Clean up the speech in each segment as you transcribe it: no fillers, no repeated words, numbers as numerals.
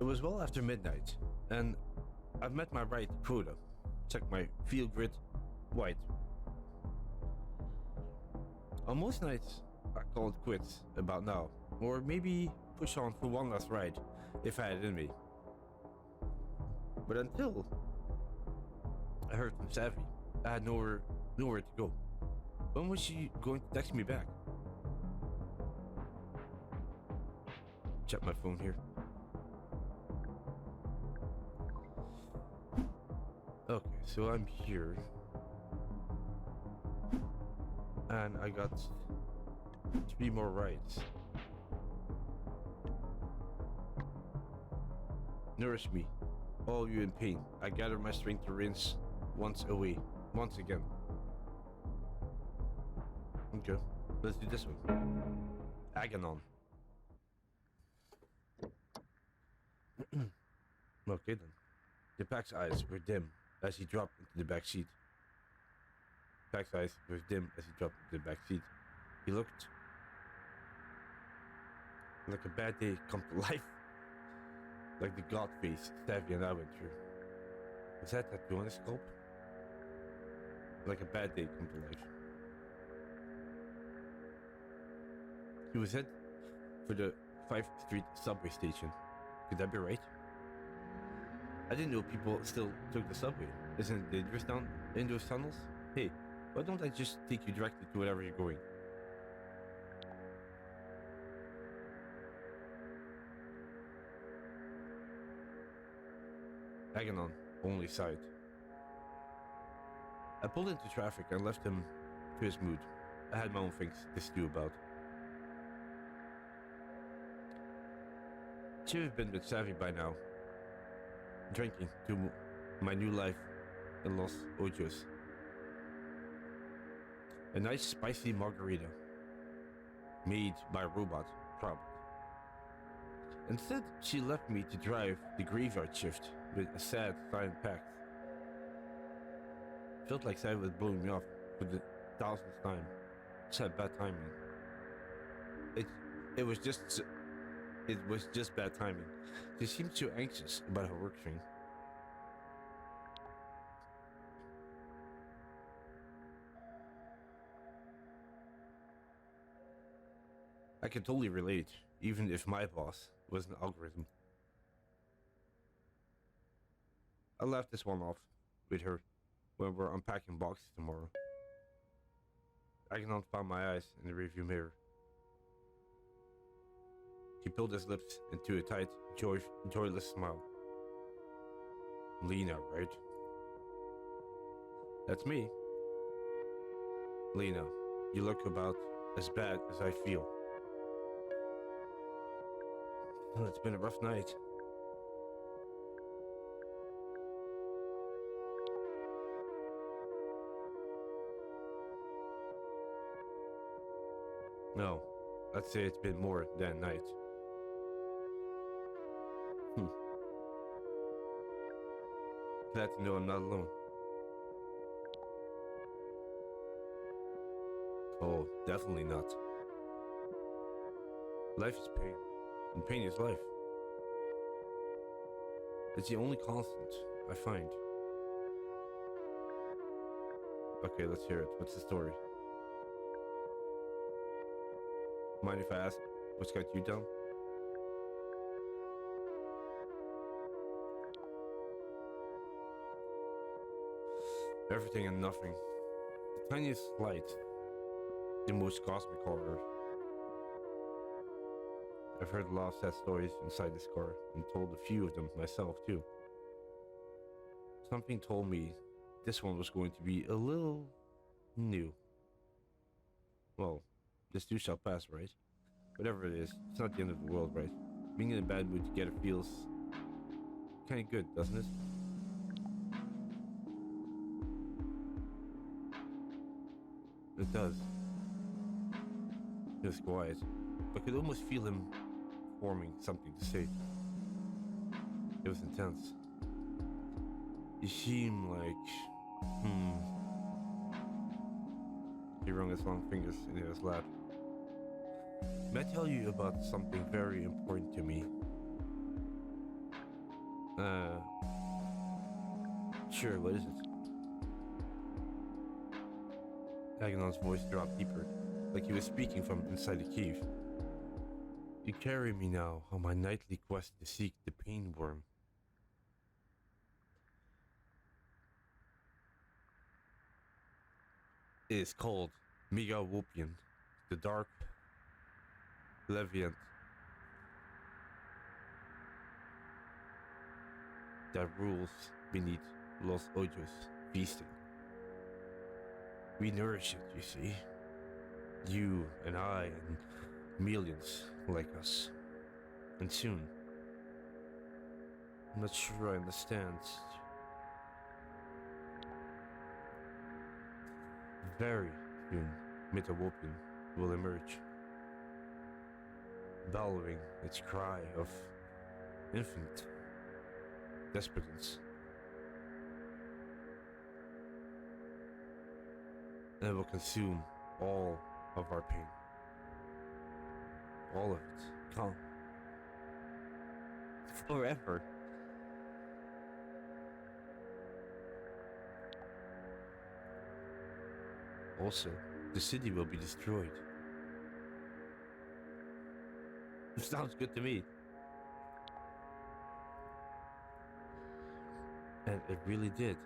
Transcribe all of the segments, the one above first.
It was well after midnight, and I've met my right quota. Check my field grid, white. On most nights, I call it quits about now, or maybe push on for one last ride if I had it in me. But until I heard from Savvy, I had nowhere to go. When was she going to text me back? Check my phone here. Okay, so I'm here. And I got 3 more rides. Nourish me, all you in pain. I gather my strength to rinse once again. Okay, let's do this one. Aganon. Okay then. The Pack's eyes were dim as he dropped into the back seat. Pack's eyes were dim as he dropped into the back seat. He looked like a bad day come to life. Like the god face Stavy and I went through. Was that tattoo on his sculpt? Like a bad day come to life. He was head for the 5th Street subway station. Could that be right? I didn't know people still took the subway. Isn't it dangerous down in those tunnels? Hey, why don't I just take you directly to wherever you're going? Aganon only sighed. I pulled into traffic and left him to his mood. I had my own things to stew about. Should have been with Savvy by now. Drinking to my new life in Los Ojos. A nice spicy margarita. Made by a robot, probably. Instead, she left me to drive the graveyard shift with a sad, silent pact. Felt like Savvy was blowing me off for the 1000th time. Sad bad timing. It was just bad timing. She seemed so anxious about her work thing. I could totally relate, even if my boss was an algorithm. I left this one off with her when we're unpacking boxes tomorrow. I cannot find my eyes in the rearview mirror. He pulled his lips into a tight, joyless smile. Lina, right? That's me. Lina, you look about as bad as I feel. Well, it's been a rough night. No, I'd say it's been more than night. Glad to know I'm not alone. Oh, definitely not. Life is pain, and pain is life. It's the only constant I find. Okay, let's hear it. What's the story? Mind if I ask what's got you down? Everything and nothing. The tiniest light. The most cosmic horror. I've heard a lot of sad stories inside this car and told a few of them myself too. Something told me this one was going to be a little new. Well, this too shall pass, right? Whatever it is, it's not the end of the world, right? Being in a bad mood together feels kinda good, doesn't it? It does. He was quiet, but I could almost feel him forming something to say. It was intense. He seemed like... He wrung his long fingers in his lap. May I tell you about something very important to me? Uh, sure, what is it? Agnon's voice dropped deeper, like he was speaking from inside the cave. You carry me now on my nightly quest to seek the pain worm. It is called Megawopian, the dark Leviant that rules beneath Los Ojos, feasting. We nourish it, you see. You and I and millions like us. And soon, I'm not sure I understand. Very soon, Metawopian will emerge, bellowing its cry of infinite despotence. And it will consume all of our pain. All of it. Come. Forever. Also, the city will be destroyed. Sounds good to me. And it really did.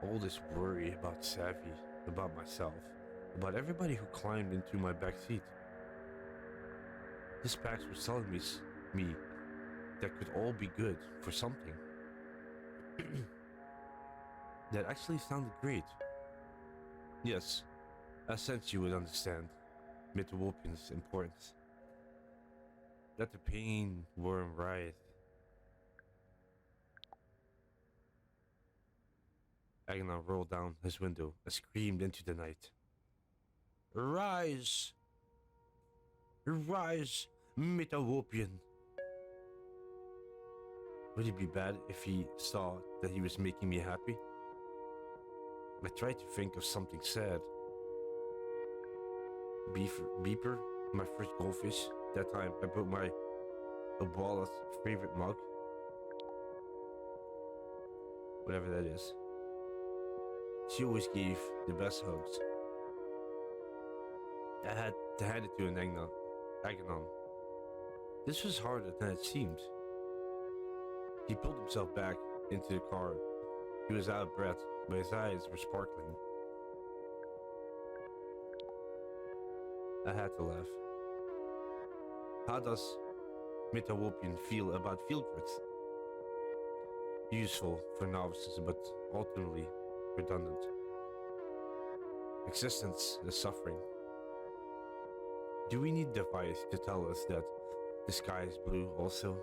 All this worry about Savvy, about myself, about everybody who climbed into my back seat. This Pax was telling me that could all be good for something. That actually sounded great. Yes, I sensed you would understand Metawopian's importance. Let the pain worm writhe. Agnon rolled down his window and screamed into the night. Rise! Rise, Metawopian! Would it be bad if he saw that he was making me happy? I tried to think of something sad. Beeper, my first goldfish. That time I broke my Abuela's favorite mug. Whatever that is. She always gave the best hugs. I had to hand it to an Agnon. This was harder than it seemed. He pulled himself back into the car. He was out of breath, but his eyes were sparkling. I had to laugh. How does Metawopian feel about field trips? Useful for novices, but ultimately redundant. Existence is suffering. Do we need a device to tell us that the sky is blue also?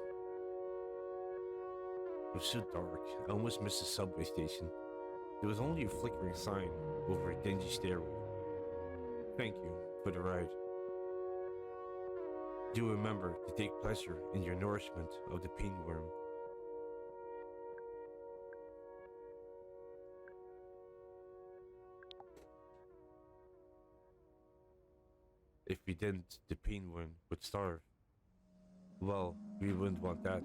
It was so dark, I almost missed the subway station. There was only a flickering sign over a dingy stairway. Thank you for the ride. Do remember to take pleasure in your nourishment of the pain worm. If we didn't, the pain worm would starve. Well, we wouldn't want that.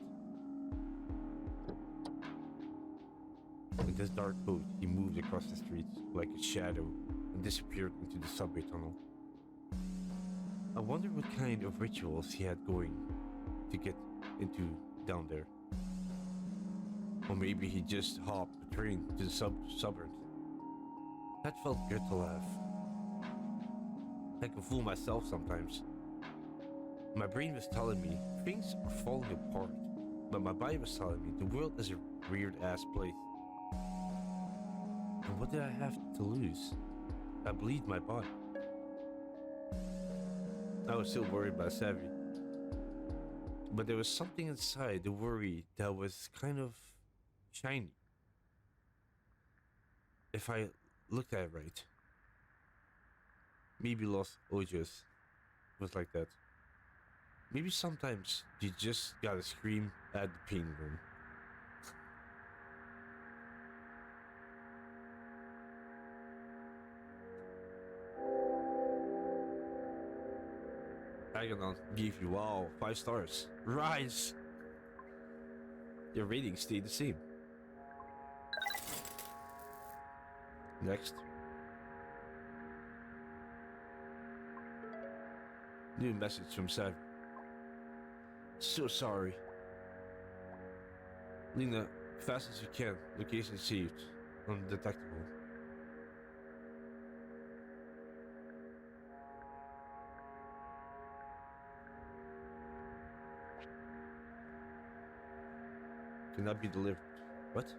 In this dark boat, he moved across the street like a shadow and disappeared into the subway tunnel. I wonder what kind of rituals he had going to get into down there. Or maybe he just hopped the train to the suburbs. That felt good to laugh. I can fool myself sometimes. My brain was telling me things are falling apart, but my body was telling me the world is a weird ass place. And what did I have to lose? I believed my body. I was still worried about Savvy. But there was something inside the worry that was kind of shiny. If I looked at it right. Maybe Los Ojos was like that. Maybe sometimes you just gotta scream at the pain room. Agnon gave you, wow, 5 stars. Rise! Your ratings stay the same. Next. New message from Sav. So sorry. Lina, fast as you can. Location saved. Undetectable. Cannot be delivered. What?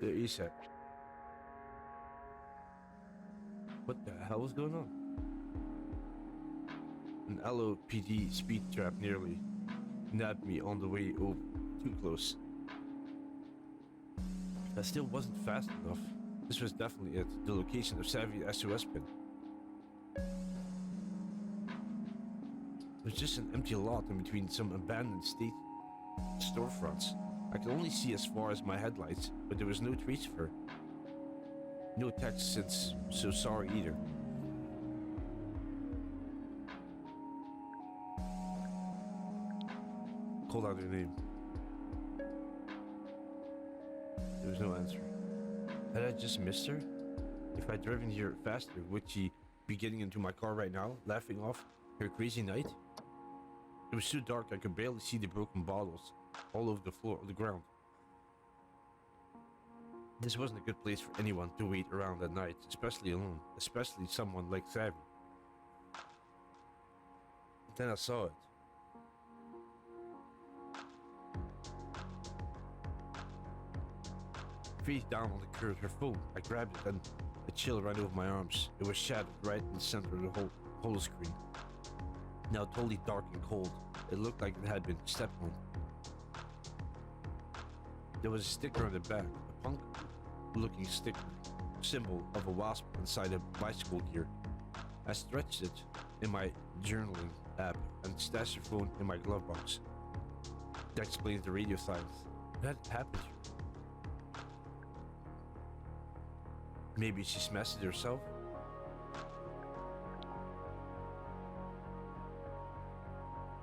The ESAC. What the hell was going on? An LOPD speed trap nearly nabbed me on the way over. Too close. That still wasn't fast enough. This was definitely it. The location of Savvy's SOS pin. It was just an empty lot in between some abandoned state storefronts. I could only see as far as my headlights, but there was no trace of her. No text since so sorry either. Called out her name. There was no answer. Had I just missed her? If I'd driven here faster, would she be getting into my car right now, laughing off her crazy night? It was so dark I could barely see the broken bottles all over the floor of the ground. This wasn't a good place for anyone to wait around at night, especially alone, especially someone like Savvy. Then I saw it. Face down on the curb, her phone. I grabbed it and a chill ran over my arms. It was shattered right in the center of the whole screen. Now totally dark and cold. It looked like it had been stepped on. There was a sticker on the back, a punk-looking sticker, symbol of a wasp inside a bicycle gear. I stretched it in my journaling app and stashed the phone in my glove box. That explains the radio silence. What had happened? Maybe she smashed it herself?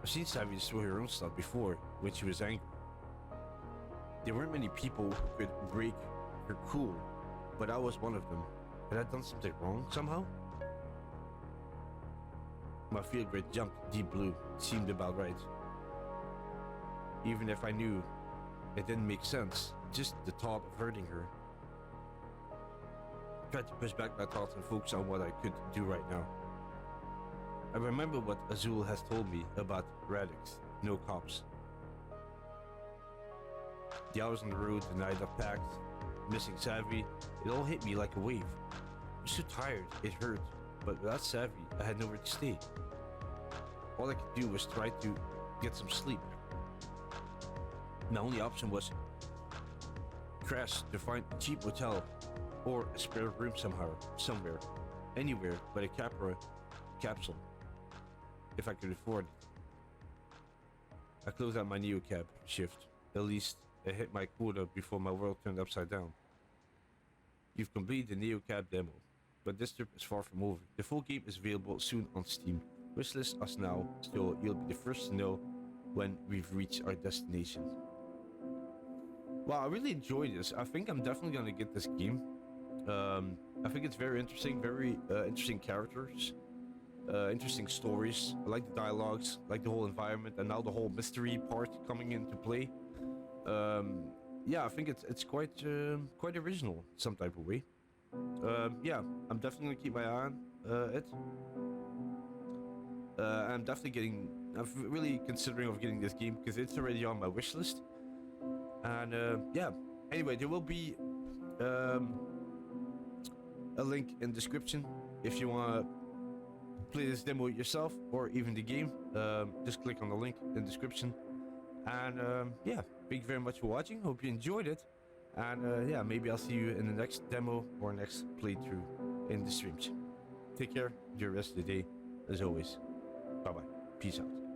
I've seen Savvy destroy her own stuff before when she was angry. There weren't many people who could break her cool, but I was one of them. Had I done something wrong somehow? My field grid jumped deep blue. It seemed about right. Even if I knew it didn't make sense, just the thought of hurting her. I tried to push back my thoughts and focus on what I could do right now. I remember what Azul has told me about Radix, no cops. The hours on the road, the night I packed, missing Savvy, it all hit me like a wave. I was so tired, it hurt, but without Savvy, I had nowhere to stay. All I could do was try to get some sleep. My only option was crash to find a cheap hotel or a spare room somewhere, anywhere but a Capra capsule, if I could afford it. I closed out my NeoCab shift. At least I hit my quota before my world turned upside down. You've completed the NeoCab demo, but this trip is far from over. The full game is available soon on Steam. Wishlist us now, so you'll be the first to know when we've reached our destination. Wow, I really enjoyed this. I think I'm definitely gonna get this game. I think it's very interesting, interesting characters, interesting stories. I like the dialogues, I like the whole environment, and now the whole mystery part coming into play. Yeah, I think it's quite original, some type of way. Yeah, I'm definitely gonna keep my eye on it. I'm really considering of getting this game because it's already on my wish list. And yeah, anyway, there will be a link in the description if you want to play this demo yourself or even the game. Just click on the link in the description. And yeah, thank you very much for watching. Hope you enjoyed it. And yeah, maybe I'll see you in the next demo or next playthrough in the streams. Take care, enjoy the rest of the day. As always, bye bye, peace out.